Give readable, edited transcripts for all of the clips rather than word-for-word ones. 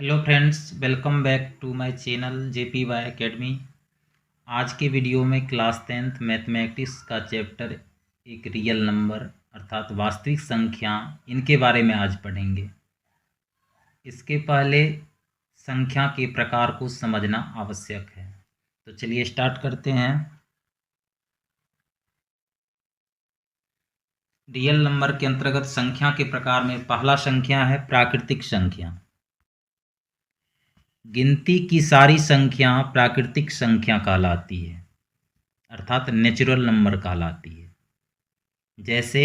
Hello friends, welcome back to my channel JPY academy. आज के वीडियो में क्लास 10th मैथमेटिक्स का चैप्टर एक रियल नंबर अर्थात वास्तविक संख्या, इनके बारे में आज पढ़ेंगे। इसके पहले संख्या के प्रकार को समझना आवश्यक है। तो चलिए स्टार्ट करते हैं। रियल नंबर के अंतर्गत संख्या के प्रकार में पहला संख्या है प्राकृतिक संख्या। गिनती की सारी संख्या प्राकृतिक संख्या कहलाती है अर्थात नेचुरल नंबर कहलाती है। जैसे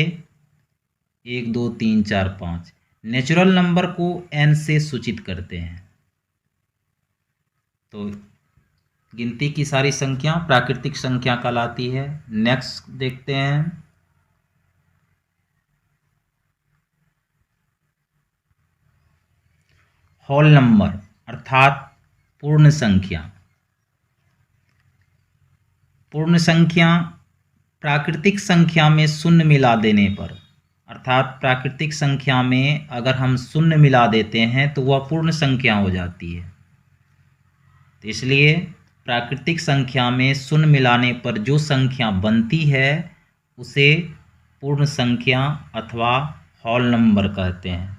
1 2 3 4 5 नेचुरल नंबर को n से सूचित करते हैं। तो गिनती की सारी संख्या प्राकृतिक संख्या कहलाती है। नेक्स्ट देखते हैं। होल नंबर अर्थात पूर्ण संख्या। पूर्ण संख्या प्राकृतिक संख्या में शून्य मिला देने पर अर्थात प्राकृतिक संख्या में अगर हम शून्य मिला देते हैं तो वह पूर्ण संख्या हो जाती है। तो इसलिए प्राकृतिक संख्या में शून्य मिलाने पर जो संख्या बनती है उसे पूर्ण संख्या अथवा होल नंबर कहते हैं।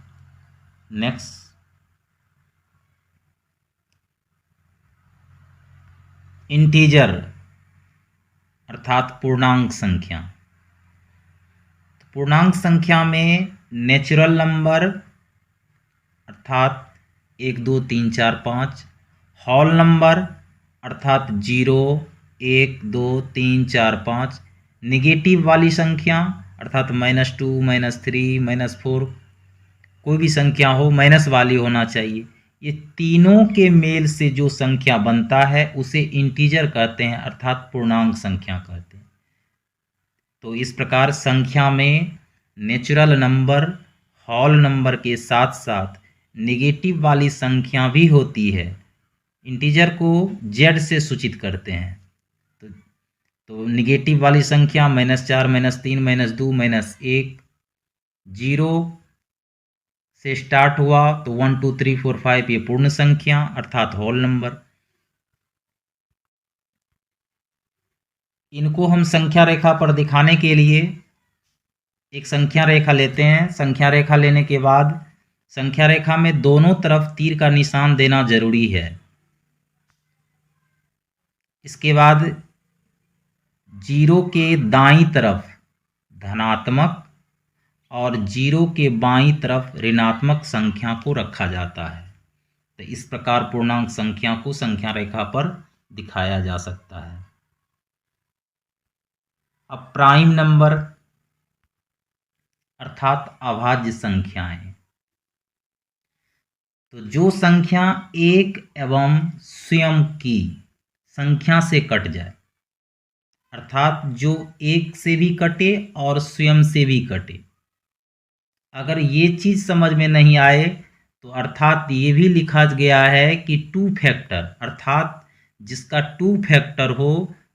नेक्स्ट, इंटीजर अर्थात पूर्णांक संख्या। पूर्णांक संख्या में नेचुरल नंबर अर्थात 1 2 3 4 5, होल नंबर अर्थात 0 1 2 3 4 5, निगेटिव वाली संख्या अर्थात -2 -3 -4, कोई भी संख्या हो माइनस वाली होना चाहिए। ये तीनों के मेल से जो संख्या बनता है उसे इंटीजर कहते हैं अर्थात पूर्णांक संख्या कहते हैं। तो इस प्रकार संख्या में नेचुरल नंबर, होल नंबर के साथ साथ निगेटिव वाली संख्या भी होती है। इंटीजर को z से सूचित करते हैं। तो निगेटिव वाली संख्या -4 -3 -2 -1, 0 से स्टार्ट हुआ तो 1 2 3 4 5 ये पूर्ण संख्या अर्थात होल नंबर। इनको हम संख्या रेखा पर दिखाने के लिए एक संख्या रेखा लेते हैं। संख्या रेखा लेने के बाद संख्या रेखा में दोनों तरफ तीर का निशान देना जरूरी है। इसके बाद 0 के दाईं तरफ धनात्मक और 0 के बाईं तरफ ऋणात्मक संख्या को रखा जाता है। तो इस प्रकार पूर्णांक संख्या को संख्या रेखा पर दिखाया जा सकता है। अब प्राइम नंबर अर्थात अभाज्य संख्याएं। तो जो संख्या एक एवं स्वयं की संख्या से कट जाए अर्थात जो एक से भी कटे और स्वयं से भी कटे, अगर ये चीज समझ में नहीं आए तो अर्थात ये भी लिखा गया है कि 2 फैक्टर अर्थात जिसका 2 फैक्टर हो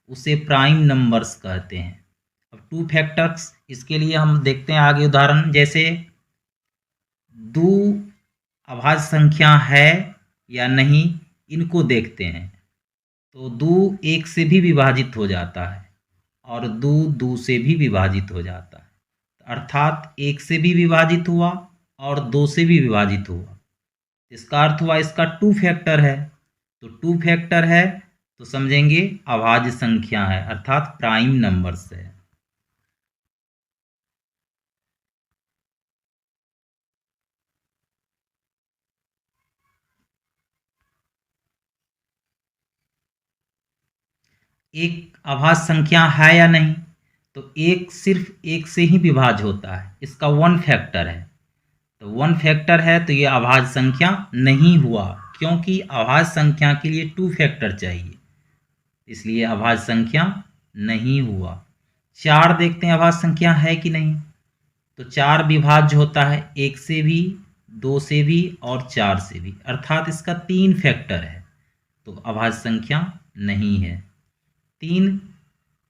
उसे प्राइम नंबर्स कहते हैं। अब 2 फैक्टर्स, इसके लिए हम देखते हैं आगे उदाहरण। जैसे 2 अभाज्य संख्या है या नहीं, इनको देखते हैं। तो 2 1 से भी विभाजित हो जाता है और 2 2 से भी विभाजित हो जाता है अर्थात 1 से भी विभाजित हुआ और 2 से भी विभाजित हुआ। इसका अर्थ हुआ इसका 2 फैक्टर है। तो 2 फैक्टर है तो समझेंगे अभाज्य संख्या है अर्थात प्राइम नंबर्स है। एक अभाज्य संख्या है या नहीं, तो एक सिर्फ 1 से ही विभाज्य होता है, इसका 1 फैक्टर है। तो 1 फैक्टर है तो ये अभाज्य संख्या नहीं हुआ, क्योंकि अभाज्य संख्या के लिए 2 फैक्टर चाहिए, इसलिए अभाज्य संख्या नहीं हुआ। 4 देखते हैं अभाज्य संख्या है कि नहीं। तो 4 विभाज्य होता है 1 से भी, 2 से भी और 4 से भी अर्थात इसका 3 फैक्टर है, तो अभाज्य संख्या नहीं है। 3,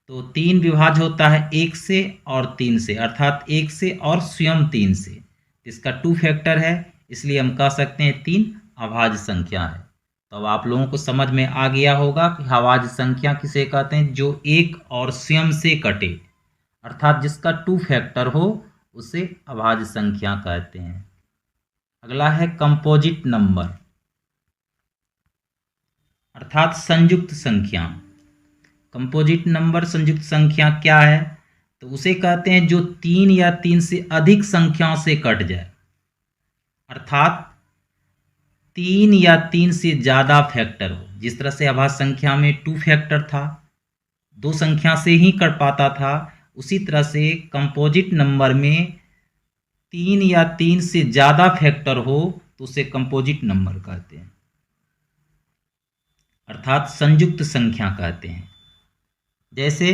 तो 3 विभाज्य होता है 1 से और 3 से अर्थात 1 से और स्वयं 3 से, इसका 2 फैक्टर है, इसलिए हम कह सकते हैं 3 अभाज्य संख्या है। तो अब आप लोगों को समझ में आ गया होगा कि अभाज्य संख्या किसे कहते हैं, जो एक और स्वयं से कटे, अर्थात जिसका 2 फैक्टर हो उसे अभाज्य संख्या कहते हैं। अगला है कंपोजिट नंबर, अर्थात संयुक्त संख्या। कंपोजिट नंबर संयुक्त संख्या क्या है, तो उसे कहते हैं जो 3 या 3 से अधिक संख्याओं से कट जाए, अर्थात 3 या 3 से ज़्यादा फैक्टर हो। जिस तरह से अभाज्य संख्या में 2 फैक्टर था, 2 संख्या से ही कट पाता था, उसी तरह से कंपोजिट नंबर में 3 या 3 से ज़्यादा फैक्टर हो तो उसे कंपोजिट नंबर कहते हैं, अर्थात संयुक्त संख्या कहते हैं। जैसे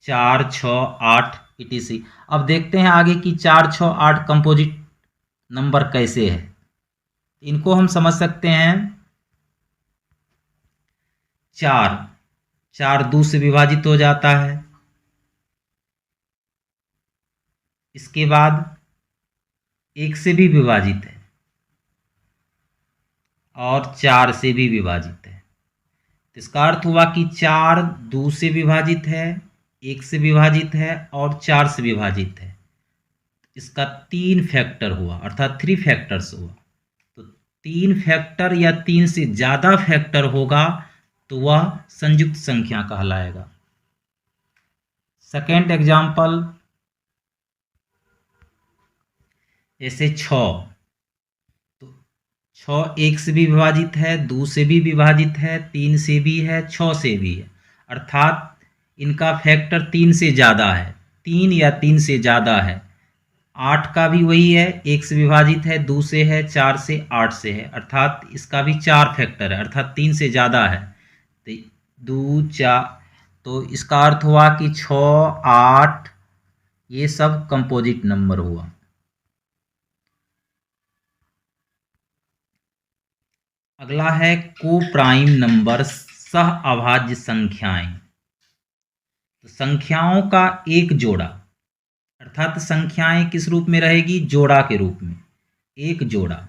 4, 6, 8 etc। अब देखते हैं आगे कि 4, 6, 8 कंपोजिट नंबर कैसे है। इनको हम समझ सकते हैं। 4 2 से विभाजित हो जाता है, इसके बाद 1 से भी विभाजित है और 4 से भी विभाजित है। तो इसका अर्थ हुआ कि 4 2 से विभाजित है, 1 से विभाजित है और 4 से विभाजित है। इसका 3 फैक्टर हुआ, अर्थात 3 फैक्टर्स हुआ। तो 3 फैक्टर या 3 से ज़्यादा फैक्टर होगा तो वह संयुक्त संख्या कहलाएगा। सेकेंड एग्जाम्पल, जैसे 6, तो 6 1 से भी विभाजित है, 2 से भी विभाजित है, 3 से भी है, 6 से भी है, अर्थात इनका फैक्टर 3 से ज़्यादा है, 3 या 3 से ज़्यादा है। 8 का भी वही है, 1 से विभाजित है, 2 से है, 4 से, 8 से है, अर्थात इसका भी 4 फैक्टर है, अर्थात 3 से ज़्यादा है। तो 2 4, तो इसका अर्थ हुआ कि 6 8 ये सब कंपोजिट नंबर हुआ। अगला है को प्राइम नंबर, सह अभाज्य संख्याएं। तो संख्याओं का एक जोड़ा, अर्थात संख्याएं किस रूप में रहेगी, जोड़ा के रूप में, एक जोड़ा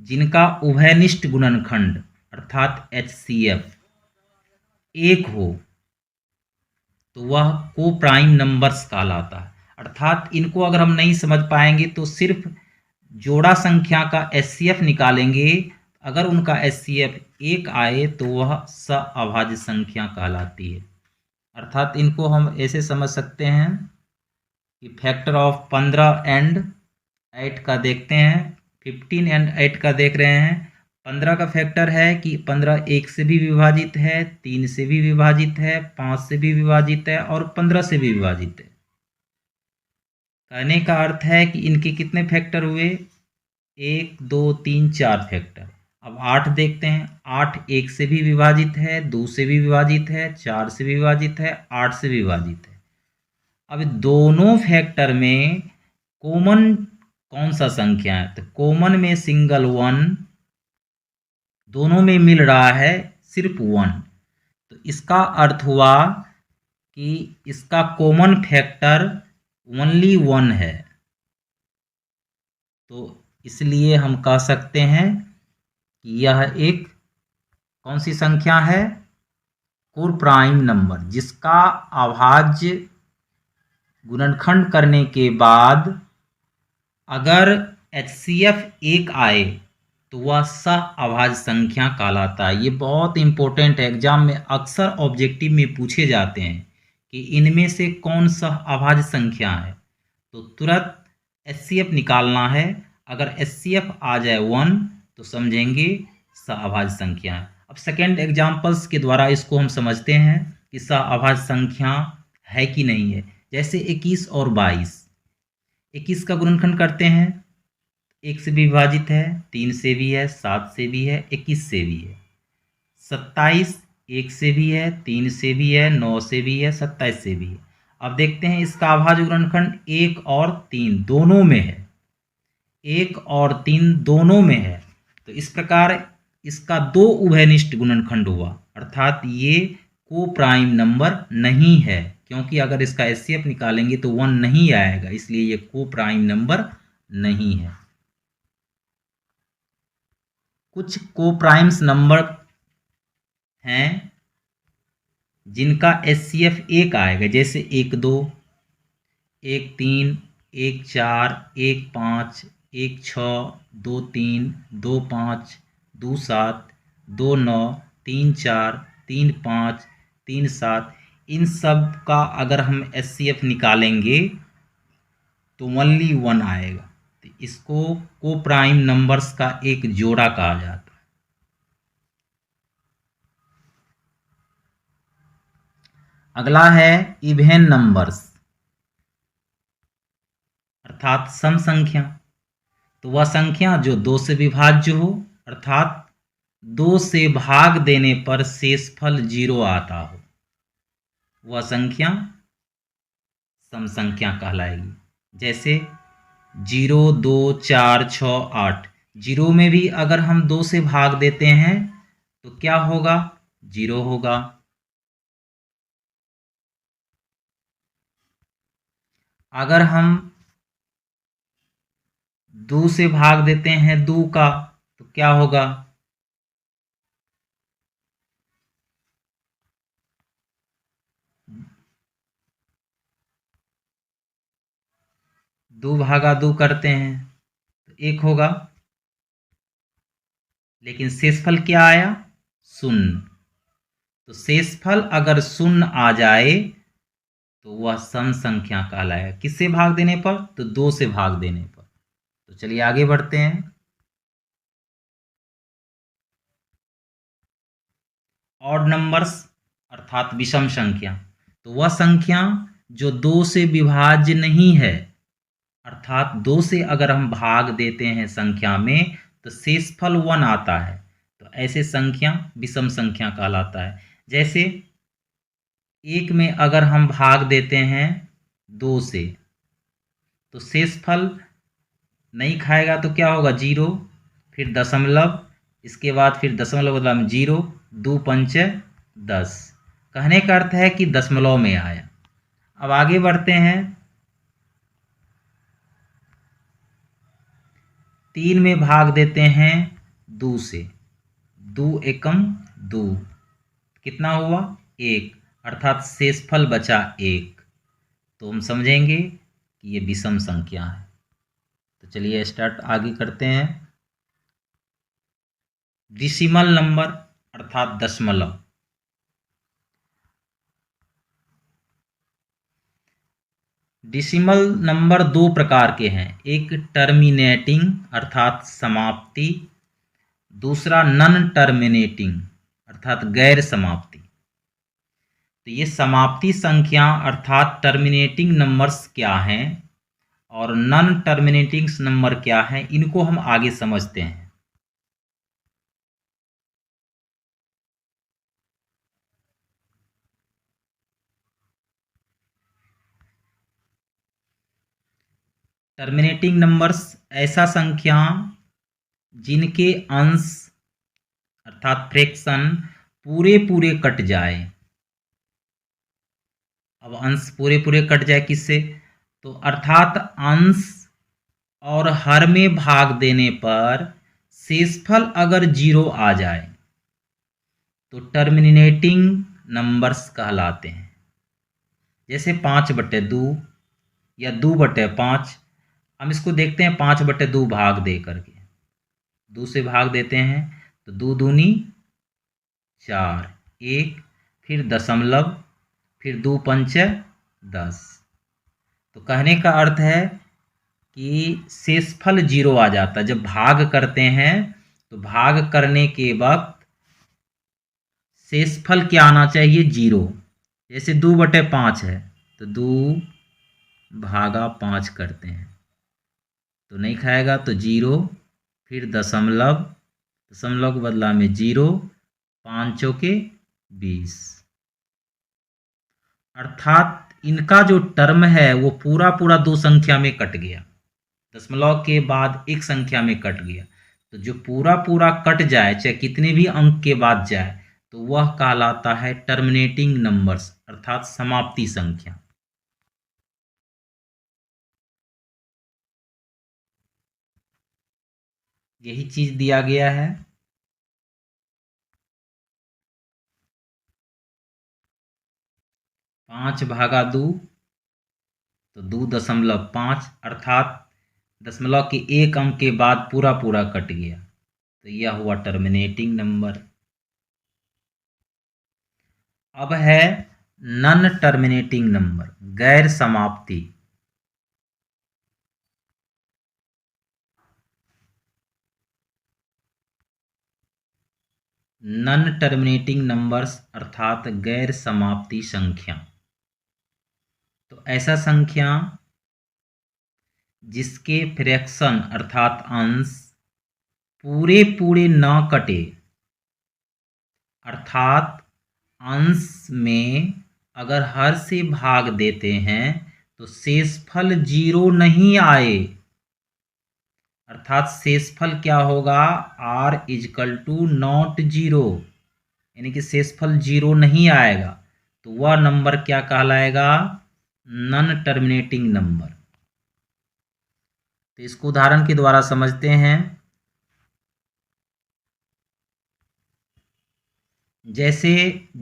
जिनका उभयनिष्ठ गुणनखंड अर्थात HCF 1 हो तो वह को प्राइम नंबर्स कहलाता है। अर्थात इनको अगर हम नहीं समझ पाएंगे तो सिर्फ जोड़ा संख्या का HCF निकालेंगे, अगर उनका HCF 1 आए तो वह सअभाज्य संख्या कहलाती है। अर्थात इनको हम ऐसे समझ सकते हैं कि फैक्टर ऑफ 15 एंड 8 का देखते हैं, 15 एंड 8 का देख रहे हैं। 15 का फैक्टर है कि 15 1 से भी विभाजित है, 3 से भी विभाजित है, 5 से भी विभाजित है और 15 से भी विभाजित है। कहने का अर्थ है कि इनके कितने फैक्टर हुए, 1 2 3 4 फैक्टर। अब 8 देखते हैं, 8 1 से भी विभाजित है, 2 से भी विभाजित है, 4 से भी विभाजित है, 8 से भी विभाजित है। अब दोनों फैक्टर में कॉमन कौन सा संख्या है, तो कॉमन में सिंगल 1, दोनों में मिल रहा है सिर्फ 1। तो इसका अर्थ हुआ कि इसका कॉमन फैक्टर ओनली 1 है। तो इसलिए हम कह सकते हैं कि यह एक कौन सी संख्या है, को प्राइम नंबर, जिसका अभाज्य गुणनखंड करने के बाद अगर HCF 1 आए तो वह सअभाज्य संख्या कहलाता है। ये बहुत इंपॉर्टेंट है, एग्जाम में अक्सर ऑब्जेक्टिव में पूछे जाते हैं कि इनमें से कौन सअभाज्य संख्या है, तो तुरंत HCF निकालना है। अगर HCF आ जाए 1 तो समझेंगे सअभाज्य संख्या है। अब सेकेंड एग्जाम्पल्स के द्वारा इसको हम समझते हैं कि सअभाज्य संख्या है कि नहीं है। जैसे 21 और 22, 21 का गुणनखंड करते हैं, 1 से भी विभाजित है, 3 से भी है, 7 से भी है, 21 से भी है। 27 1 से भी है, 3 से भी है, 9 से भी है, 27 से भी है। अब देखते हैं इसका अभाज्य गुणनखंड 1 और 3 दोनों में है, 1 और 3 दोनों में है। तो इस प्रकार इसका 2 उभयनिष्ठ गुणनखंड हुआ, अर्थात ये को प्राइम नंबर नहीं है, क्योंकि अगर इसका HCF निकालेंगे तो 1 नहीं आएगा, इसलिए ये को प्राइम नंबर नहीं है। कुछ कोप्राइम्स नंबर हैं जिनका एचसीएफ 1 आएगा, जैसे 1 2, 1 3, 1 4, 1 5, 1 6, 2 3, 2 5, 2 7, 2 9, 3 4, 3 5, 3 7, इन सब का अगर हम एचसीएफ निकालेंगे तो ओनली 1 आएगा। तो इसको कोप्राइम नंबर्स का एक जोड़ा कहा जाता है। अगला है इवेन नंबर्स अर्थात सम संख्या। तो वह संख्या जो 2 से विभाज्य हो, अर्थात 2 से भाग देने पर शेषफल 0 आता हो, वह संख्या सम संख्या कहलाएगी। जैसे 0 2 4 6 8, 0 में भी अगर हम 2 से भाग देते हैं तो क्या होगा? 0 होगा। अगर हम 2 से भाग देते हैं 2 का तो क्या होगा? 2 भागा 2 करते हैं तो 1 होगा। लेकिन शेषफल क्या आया? 0। तो शेषफल अगर 0 आ जाए तो वह सम संख्या कहलाएगा। किससे भाग देने पर? तो 2 से भाग देने पर। तो चलिए आगे बढ़ते हैं। ऑड नंबर्स अर्थात विषम संख्या। तो वह संख्या जो 2 से विभाज्य नहीं है, अर्थात 2 से अगर हम भाग देते हैं संख्या में तो शेषफल 1 आता है, तो ऐसे संख्या विषम संख्या कहलाता है। जैसे 1 में अगर हम भाग देते हैं 2 से तो शेषफल नहीं खाएगा तो क्या होगा? 0, फिर दशमलव, इसके बाद फिर दशमलव बदला में 0, 2 5 10। कहने का अर्थ है कि दशमलव में आया। अब आगे बढ़ते हैं। 3 में भाग देते हैं 2 से, 2 एकम 2, कितना हुआ? 1, अर्थात शेषफल बचा 1। तो हम समझेंगे कि ये विषम संख्या है। तो चलिए स्टार्ट आगे करते हैं। डेसिमल नंबर अर्थात दशमलव। डेसिमल नंबर 2 प्रकार के हैं, एक टर्मिनेटिंग अर्थात समाप्ति, दूसरा नॉन टर्मिनेटिंग अर्थात गैर समाप्ति। तो ये समाप्ति संख्या अर्थात टर्मिनेटिंग नंबर्स क्या हैं और नॉन टर्मिनेटिंग नंबर क्या हैं, इनको हम आगे समझते हैं। टर्मिनेटिंग नंबर्स ऐसा संख्या जिनके अंश अर्थात फ्रैक्शन पूरे पूरे कट जाए। अब अंश पूरे पूरे कट जाए किससे? तो अर्थात अंश और हर में भाग देने पर शेषफल अगर 0 आ जाए तो टर्मिनेटिंग नंबर्स कहलाते हैं। जैसे 5/2 या 2/5। हम इसको देखते हैं 5/2 भाग दे करके, 2 से भाग देते हैं तो 2 दूनी 4, 1, फिर दशमलव, फिर 2 5 10। तो कहने का अर्थ है कि शेषफल 0 आ जाता है। जब भाग करते हैं तो भाग करने के वक्त शेषफल क्या आना चाहिए? 0। जैसे 2/5 है तो 2 भागा 5 करते हैं तो नहीं खाएगा तो 0, फिर दशमलव, दशमलव के बदला में 0, 5 चौके 20। अर्थात इनका जो टर्म है वो पूरा पूरा 2 संख्या में कट गया, दशमलव के बाद एक संख्या में कट गया। तो जो पूरा पूरा कट जाए, चाहे कितने भी अंक के बाद जाए, तो वह कहलाता है टर्मिनेटिंग नंबर्स अर्थात समाप्ति संख्या। यही चीज दिया गया है। 5 भागा 2 तो 2.5 अर्थात दशमलव के एक अंक के बाद पूरा पूरा कट गया, तो यह हुआ टर्मिनेटिंग नंबर। अब है नॉन टर्मिनेटिंग नंबर, गैर समाप्ति। नॉन टर्मिनेटिंग नंबर्स अर्थात गैर समाप्ति संख्या। तो ऐसा संख्या जिसके फ्रैक्शन अर्थात अंश पूरे पूरे न कटे, अर्थात अंश में अगर हर से भाग देते हैं तो शेषफल 0 नहीं आए, अर्थात शेषफल क्या होगा, r = नॉट 0, यानी कि शेषफल 0 नहीं आएगा, तो वह नंबर क्या कहलाएगा, नॉन टर्मिनेटिंग नंबर। तो इसको उदाहरण के द्वारा समझते हैं। जैसे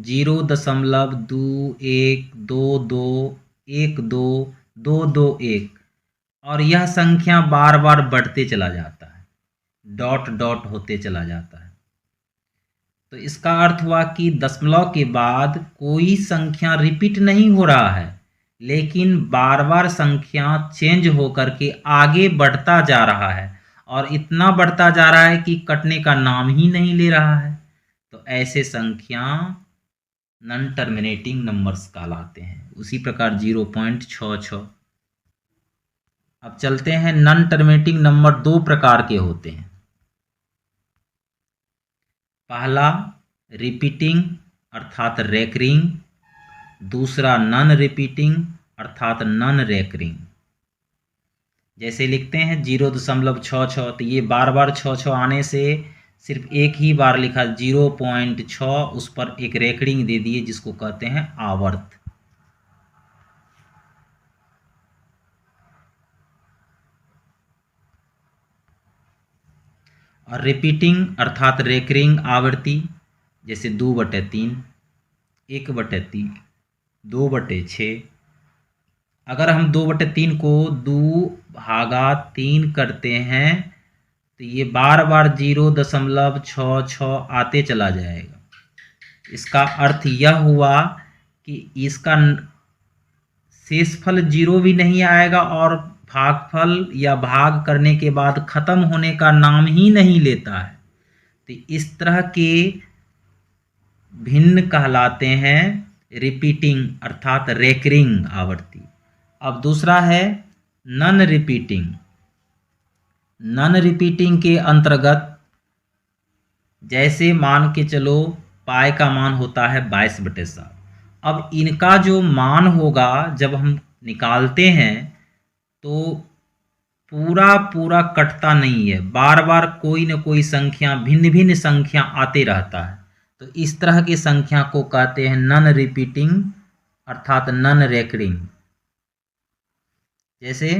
0.21221221 और यह संख्या बार बार बढ़ते चला जाता है, डॉट डॉट होते चला जाता है, तो इसका अर्थ हुआ कि दशमलव के बाद कोई संख्या रिपीट नहीं हो रहा है, लेकिन बार बार संख्या चेंज होकर के आगे बढ़ता जा रहा है और इतना बढ़ता जा रहा है कि कटने का नाम ही नहीं ले रहा है, तो ऐसे संख्या नॉन टर्मिनेटिंग नंबर्स कहलाते हैं। उसी प्रकार 0.66। अब चलते हैं, नॉन टर्मिनेटिंग नंबर दो प्रकार के होते हैं। पहला रिपीटिंग अर्थात रेकरिंग, दूसरा नॉन रिपीटिंग अर्थात नॉन रेकरिंग। जैसे लिखते हैं 0.66, तो ये बार बार 66 आने से सिर्फ एक ही बार लिखा 0.6, उस पर एक रेकरिंग दे दिए जिसको कहते हैं आवर्त। और रिपीटिंग अर्थात रेकरिंग आवृत्ति, जैसे 2/3, 1/3, 2/6। अगर हम 2/3 को 2/3 करते हैं तो ये बार बार 0.66 आते चला जाएगा। इसका अर्थ यह हुआ कि इसका शेषफल 0 भी नहीं आएगा और भागफल या भाग करने के बाद खत्म होने का नाम ही नहीं लेता है। तो इस तरह के भिन्न कहलाते हैं रिपीटिंग अर्थात रेकरिंग आवृत्ति। अब दूसरा है नॉन रिपीटिंग। नॉन रिपीटिंग के अंतर्गत जैसे मान के चलो पाई का मान होता है 22/7। अब इनका जो मान होगा जब हम निकालते हैं तो पूरा पूरा कटता नहीं है, बार बार कोई न कोई संख्या भिन्न भिन्न संख्या आते रहता है। तो इस तरह की संख्या को कहते हैं नॉन रिपीटिंग अर्थात नॉन रेकरिंग। जैसे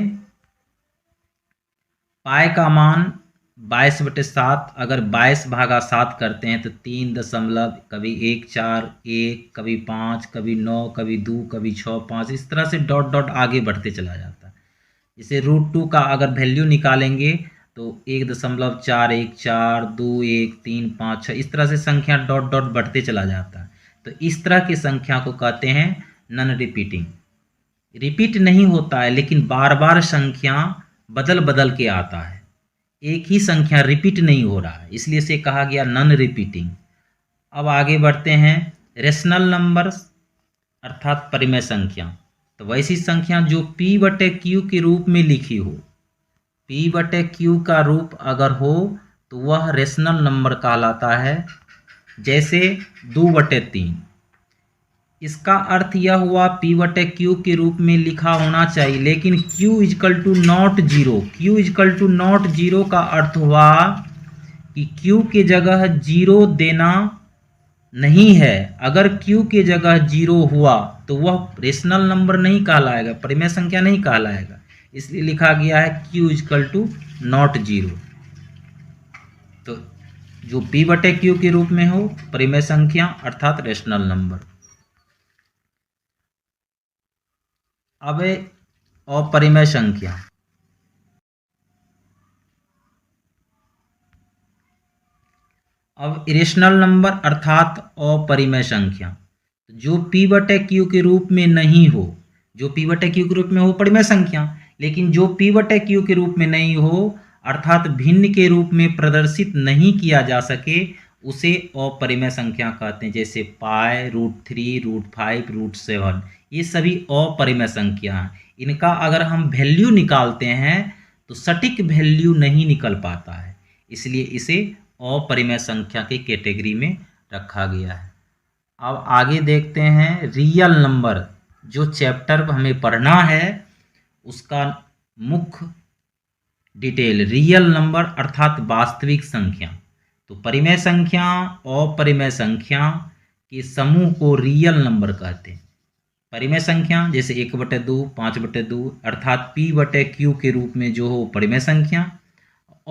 पाई का मान 22/7, अगर 22/7 करते हैं तो 3 दशमलव कभी 141, कभी 5, कभी 9, कभी 2, कभी 6, 5, इस तरह से डॉट डॉट आगे बढ़ते चला जाता है। जैसे √2 का अगर वैल्यू निकालेंगे तो 1.41421356 इस तरह से संख्या डॉट डॉट बढ़ते चला जाता है। तो इस तरह की संख्या को कहते हैं नॉन रिपीटिंग। रिपीट नहीं होता है लेकिन बार बार संख्या बदल बदल के आता है, एक ही संख्या रिपीट नहीं हो रहा है, इसलिए इसे कहा गया नॉन रिपीटिंग। अब आगे बढ़ते हैं रेशनल नंबर्स अर्थात परिमेय संख्या। तो वैसी संख्या जो P/Q के रूप में लिखी हो, P/Q का रूप अगर हो तो वह रेशनल नंबर कहलाता है। जैसे 2/3, इसका अर्थ यह हुआ P/Q के रूप में लिखा होना चाहिए, लेकिन Q = नॉट 0। Q = नॉट 0 का अर्थ हुआ कि Q के जगह 0 देना नहीं है। अगर Q के जगह 0 हुआ तो वह रेशनल नंबर नहीं कहलाएगा, परिमेय संख्या नहीं कहलाएगा, इसलिए लिखा गया है Q = नॉट 0। तो जो P/Q के रूप में हो परिमेय संख्या अर्थात रेशनल नंबर। अब अपरिमेय संख्या, अब इरेशनल नंबर अर्थात अपरिमेय संख्या जो p बटे क्यू के रूप में नहीं हो, जो p बटे क्यू के रूप में हो परिमेय संख्या, लेकिन जो p बटे क्यू के रूप में नहीं हो अर्थात भिन्न के रूप में प्रदर्शित नहीं किया जा सके उसे अपरिमेय संख्या कहते हैं। जैसे पाई, √3, √5, √7 ये सभी अपरिमेय संख्या हैं। इनका अगर हम वैल्यू निकालते हैं तो सटीक वैल्यू नहीं निकल पाता है, इसलिए इसे अपरिमेय संख्या की कैटेगरी में रखा गया है। अब आगे देखते हैं रियल नंबर, जो चैप्टर हमें पढ़ना है उसका मुख्य डिटेल रियल नंबर अर्थात वास्तविक संख्या। तो परिमेय संख्या अपरिमेय संख्या के समूह को रियल नंबर कहते हैं। परिमेय संख्या जैसे 1/2, 5/2 अर्थात p बटे q के रूप में जो हो परिमेय संख्या।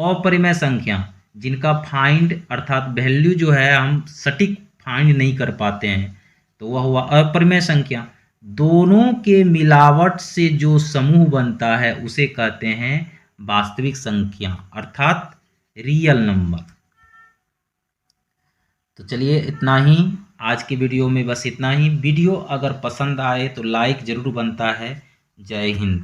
अपरिमेय संख्या जिनका फाइंड अर्थात वैल्यू जो है हम सटीक फाइंड नहीं कर पाते हैं तो वह हुआ अपरिमेय संख्या। दोनों के मिलावट से जो समूह बनता है उसे कहते हैं वास्तविक संख्या अर्थात रियल नंबर। तो चलिए इतना ही आज की वीडियो में, बस इतना ही। वीडियो अगर पसंद आए तो लाइक ज़रूर बनता है। जय हिंद।